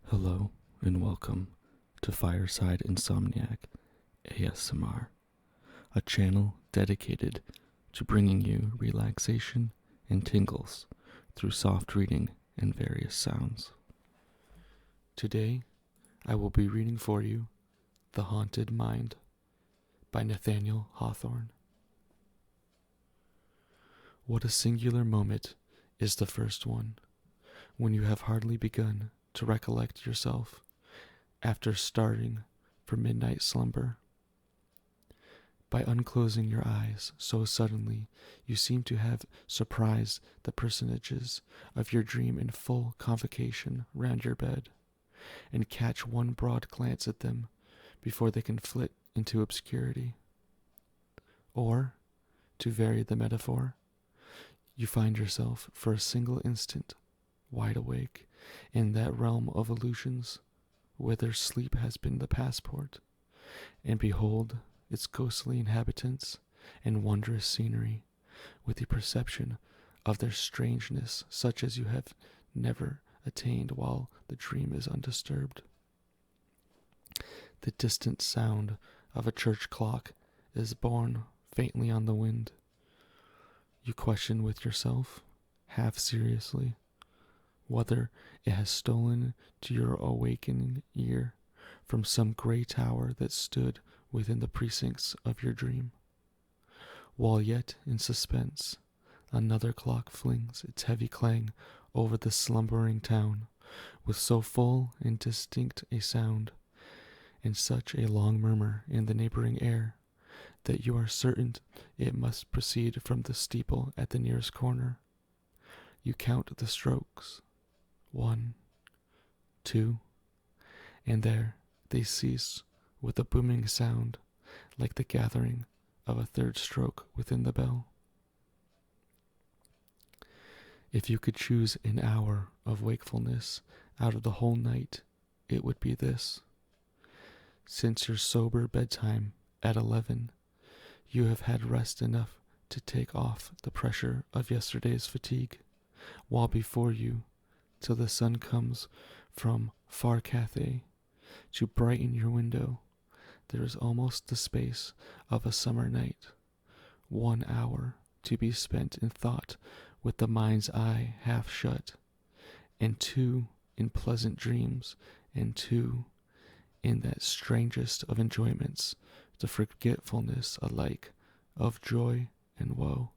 Hello and welcome to Fireside Insomniac ASMR, a channel dedicated to bringing you relaxation and tingles through soft reading and various sounds. Today, I will be reading for you The Haunted Mind by Nathaniel Hawthorne. What a singular moment is the first one, when you have hardly begun to recollect yourself after starting for midnight slumber. By unclosing your eyes so suddenly, you seem to have surprised the personages of your dream in full convocation round your bed, and catch one broad glance at them before they can flit into obscurity. Or, to vary the metaphor, you find yourself for a single instant wide awake in that realm of illusions whither sleep has been the passport, and behold its ghostly inhabitants and wondrous scenery with the perception of their strangeness such as you have never attained while the dream is undisturbed. The distant sound of a church clock is borne faintly on the wind. You question with yourself, half seriously, whether it has stolen to your awakening ear from some gray tower that stood within the precincts of your dream. While yet in suspense, another clock flings its heavy clang over the slumbering town, with so full and distinct a sound, and such a long murmur in the neighboring air, that you are certain it must proceed from the steeple at the nearest corner. You count the strokes, 1, 2, and there they cease with a booming sound like the gathering of a third stroke within the bell. If you could choose an hour of wakefulness out of the whole night, it would be this. Since your sober bedtime at 11, you have had rest enough to take off the pressure of yesterday's fatigue, while before you, till the sun comes from far Cathay to brighten your window, there is almost the space of a summer night, 1 hour to be spent in thought with the mind's eye half shut, and 2 in pleasant dreams, and 2 in that strangest of enjoyments, the forgetfulness alike of joy and woe.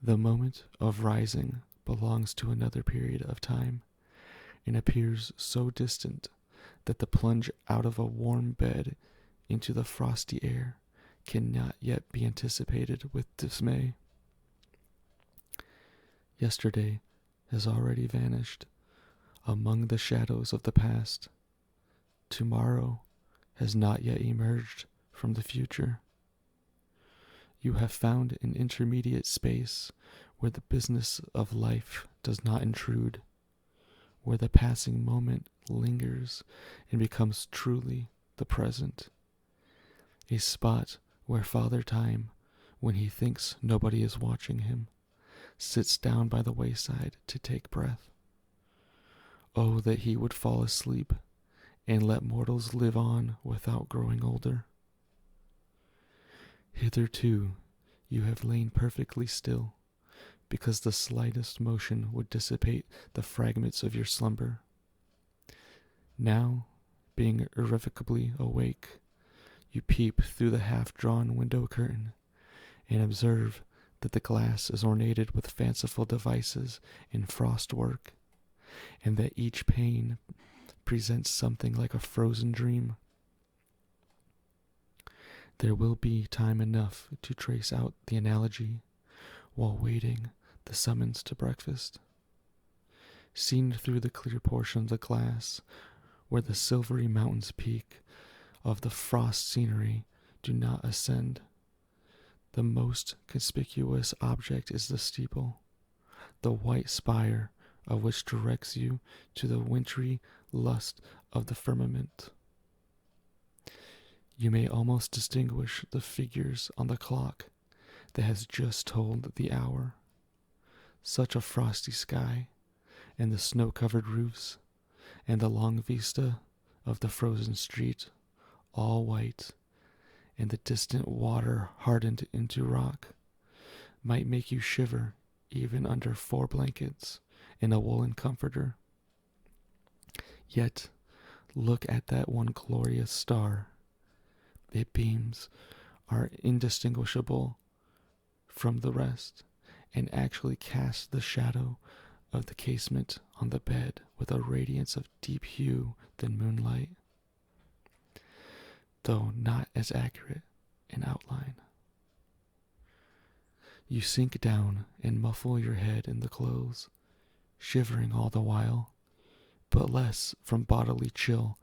The moment of rising belongs to another period of time, and appears so distant that the plunge out of a warm bed into the frosty air cannot yet be anticipated with dismay. Yesterday has already vanished among the shadows of the past. Tomorrow has not yet emerged from the future. You have found an intermediate space where the business of life does not intrude, where the passing moment lingers and becomes truly the present, a spot where Father Time, when he thinks nobody is watching him, sits down by the wayside to take breath. Oh, that he would fall asleep and let mortals live on without growing older. Hitherto you have lain perfectly still, because the slightest motion would dissipate the fragments of your slumber. Now, being irrevocably awake, you peep through the half-drawn window curtain, and observe that the glass is ornated with fanciful devices in frostwork, and that each pane presents something like a frozen dream. There will be time enough to trace out the analogy while waiting the summons to breakfast. Seen through the clear portion of the glass, where the silvery mountains peak of the frost scenery do not ascend, the most conspicuous object is the steeple, the white spire of which directs you to the wintry lust of the firmament. You may almost distinguish the figures on the clock that has just tolled the hour. Such a frosty sky, and the snow-covered roofs, and the long vista of the frozen street, all white, and the distant water hardened into rock, might make you shiver even under 4 blankets and a woolen comforter. Yet, look at that one glorious star. Its beams are indistinguishable from the rest, and actually cast the shadow of the casement on the bed with a radiance of deep hue than moonlight, though not as accurate in outline. You sink down and muffle your head in the clothes, shivering all the while, but less from bodily chill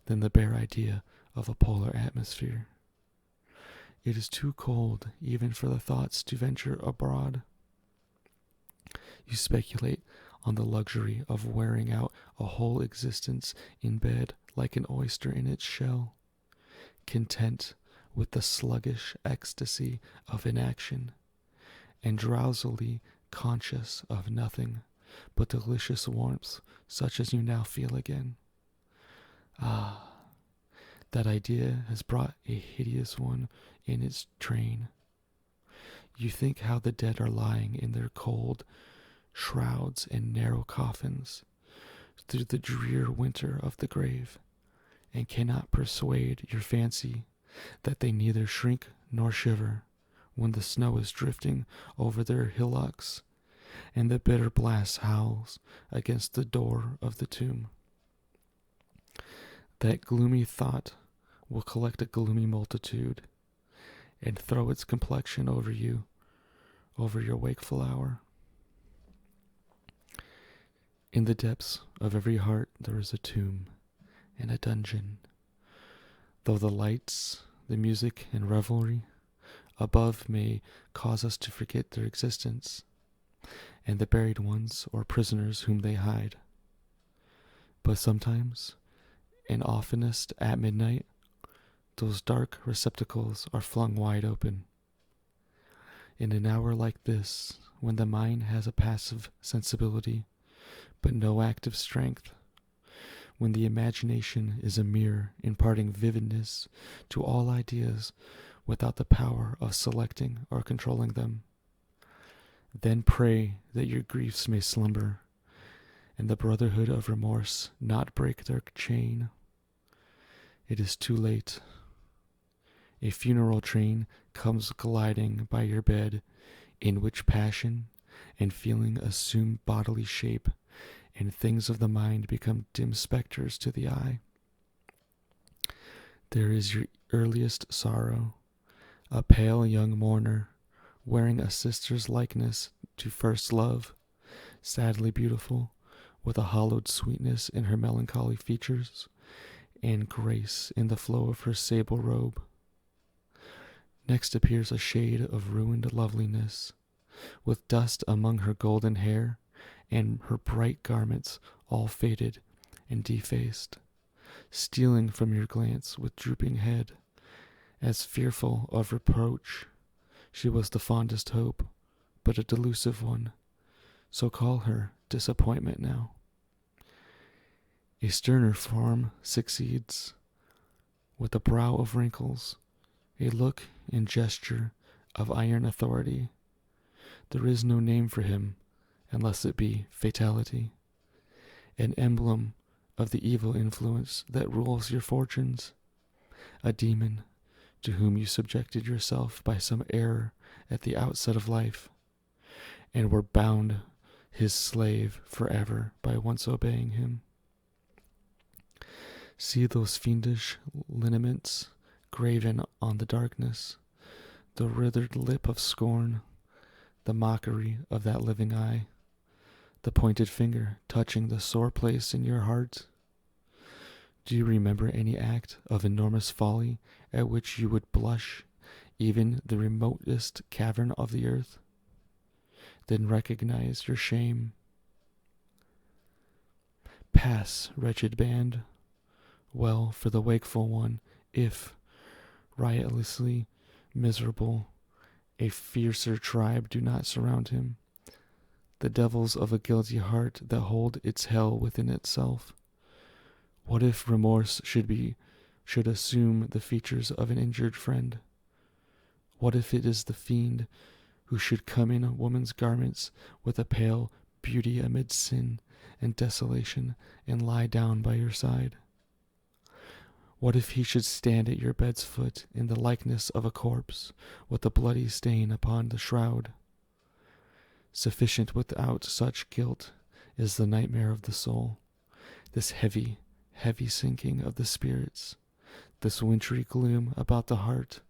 than the bare idea of a polar atmosphere. It is too cold even for the thoughts to venture abroad. You speculate on the luxury of wearing out a whole existence in bed like an oyster in its shell, content with the sluggish ecstasy of inaction, and drowsily conscious of nothing but delicious warmth such as you now feel again. Ah, that idea has brought a hideous one in its train. You think how the dead are lying in their cold shrouds and narrow coffins through the drear winter of the grave, and cannot persuade your fancy that they neither shrink nor shiver when the snow is drifting over their hillocks and the bitter blast howls against the door of the tomb. That gloomy thought will collect a gloomy multitude and throw its complexion over you, over your wakeful hour. In the depths of every heart there is a tomb and a dungeon, though the lights, the music, and revelry above may cause us to forget their existence, and the buried ones or prisoners whom they hide. But sometimes, and oftenest at midnight, those dark receptacles are flung wide open. In an hour like this, when the mind has a passive sensibility, but no active strength, when the imagination is a mirror imparting vividness to all ideas without the power of selecting or controlling them, then pray that your griefs may slumber, and the brotherhood of remorse not break their chain. It is too late. A funeral train comes gliding by your bed, in which passion and feeling assume bodily shape, and things of the mind become dim specters to the eye. There is your earliest sorrow, a pale young mourner, wearing a sister's likeness to first love, sadly beautiful, with a hollowed sweetness in her melancholy features, and grace in the flow of her sable robe. Next appears a shade of ruined loveliness, with dust among her golden hair, and her bright garments all faded and defaced, stealing from your glance with drooping head, as fearful of reproach. She was the fondest hope, but a delusive one, so call her disappointment now. A sterner form succeeds, with a brow of wrinkles, a look and gesture of iron authority. There is no name for him, unless it be fatality, an emblem of the evil influence that rules your fortunes, a demon to whom you subjected yourself by some error at the outset of life, and were bound his slave forever by once obeying him. See those fiendish lineaments graven on the darkness, the withered lip of scorn, the mockery of that living eye, the pointed finger touching the sore place in your heart. Do you remember any act of enormous folly at which you would blush, even the remotest cavern of the earth? Then recognize your shame. Pass, wretched band. Well for the wakeful one, if, riotously miserable, a fiercer tribe do not surround him, the devils of a guilty heart that hold its hell within itself, What if remorse should assume the features of an injured friend? What if it is the fiend who should come in a woman's garments with a pale beauty amid sin and desolation and lie down by your side? What if he should stand at your bed's foot in the likeness of a corpse with a bloody stain upon the shroud? Sufficient without such guilt is the nightmare of the soul, this heavy, heavy sinking of the spirits, this wintry gloom about the heart,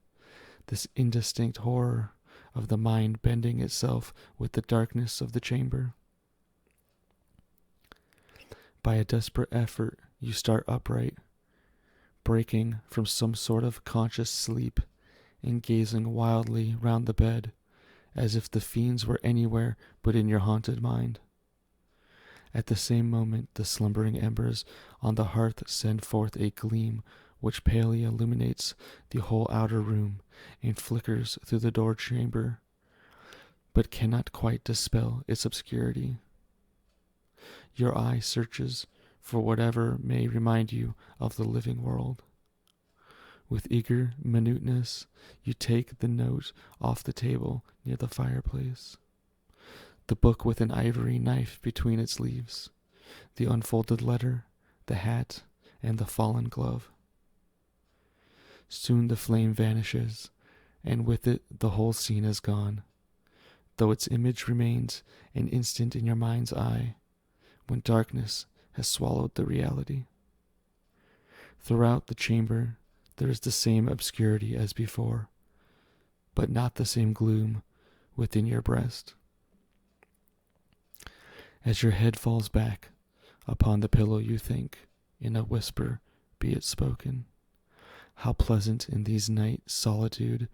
this indistinct horror of the mind bending itself with the darkness of the chamber. By a desperate effort, you start upright, breaking from some sort of conscious sleep and gazing wildly round the bed, as if the fiends were anywhere but in your haunted mind. At the same moment, the slumbering embers on the hearth send forth a gleam which palely illuminates the whole outer room and flickers through the door chamber, but cannot quite dispel its obscurity. Your eye searches for whatever may remind you of the living world. With eager minuteness, you take the note off the table near the fireplace, the book with an ivory knife between its leaves, the unfolded letter, the hat, and the fallen glove. Soon the flame vanishes, and with it the whole scene is gone, though its image remains an instant in your mind's eye, when darkness has swallowed the reality. Throughout the chamber there is the same obscurity as before, but not the same gloom within your breast. As your head falls back upon the pillow, you think, in a whisper be it spoken, how pleasant in these night solitude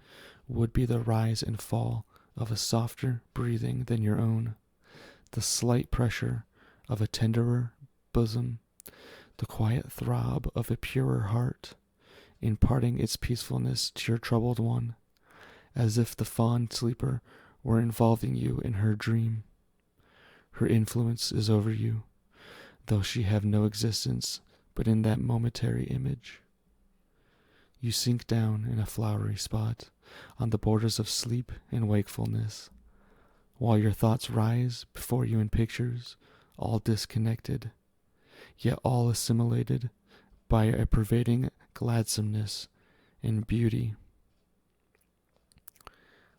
would be the rise and fall of a softer breathing than your own, the slight pressure of a tenderer bosom, the quiet throb of a purer heart, imparting its peacefulness to your troubled one, as if the fond sleeper were involving you in her dream. Her influence is over you, though she have no existence but in that momentary image. You sink down in a flowery spot on the borders of sleep and wakefulness, while your thoughts rise before you in pictures, all disconnected, yet all assimilated by a pervading gladsomeness and beauty.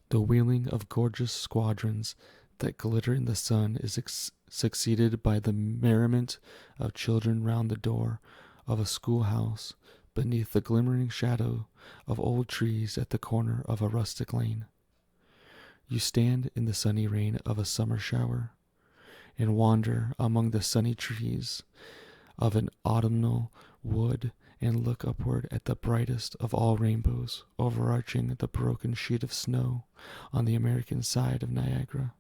The wheeling of gorgeous squadrons that glitter in the sun is succeeded by the merriment of children round the door of a schoolhouse beneath the glimmering shadow of old trees at the corner of a rustic lane. You stand in the sunny rain of a summer shower, and wander among the sunny trees of an autumnal wood, and look upward at the brightest of all rainbows overarching the broken sheet of snow on the American side of Niagara.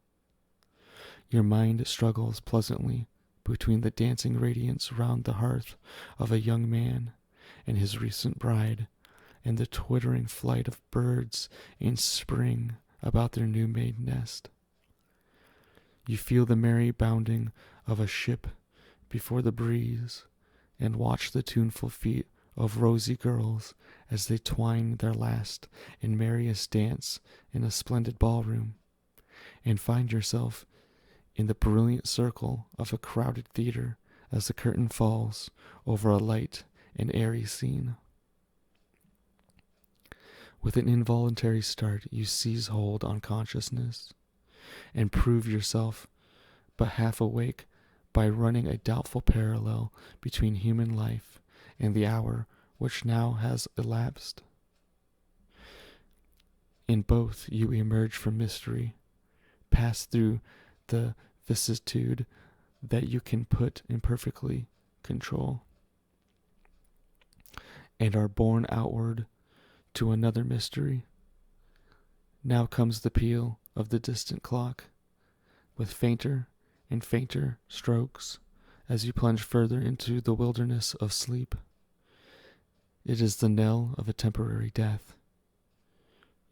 Your mind struggles pleasantly between the dancing radiance round the hearth of a young man and his recent bride, and the twittering flight of birds in spring about their new-made nest. You feel the merry bounding of a ship before the breeze, and watch the tuneful feet of rosy girls as they twine their last and merriest dance in a splendid ballroom, and find yourself in the brilliant circle of a crowded theater as the curtain falls over a light and airy scene. With an involuntary start, you seize hold on consciousness, and prove yourself but half awake by running a doubtful parallel between human life and the hour which now has elapsed. In both you emerge from mystery, pass through the vicissitude that you can put imperfectly control, and are borne outward to another mystery. Now comes the peal of the distant clock, with fainter and fainter strokes as you plunge further into the wilderness of sleep. It is the knell of a temporary death.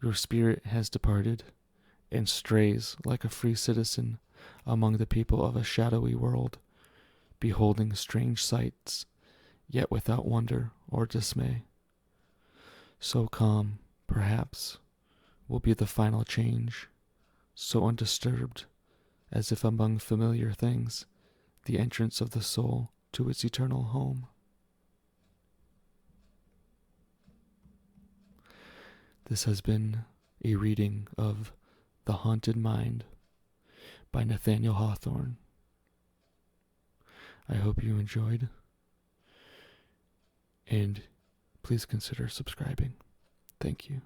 Your spirit has departed, and strays like a free citizen among the people of a shadowy world, beholding strange sights, yet without wonder or dismay. So calm, perhaps, will be the final change, so undisturbed, as if among familiar things, the entrance of the soul to its eternal home. This has been a reading of The Haunted Mind by Nathaniel Hawthorne. I hope you enjoyed, and please consider subscribing. Thank you.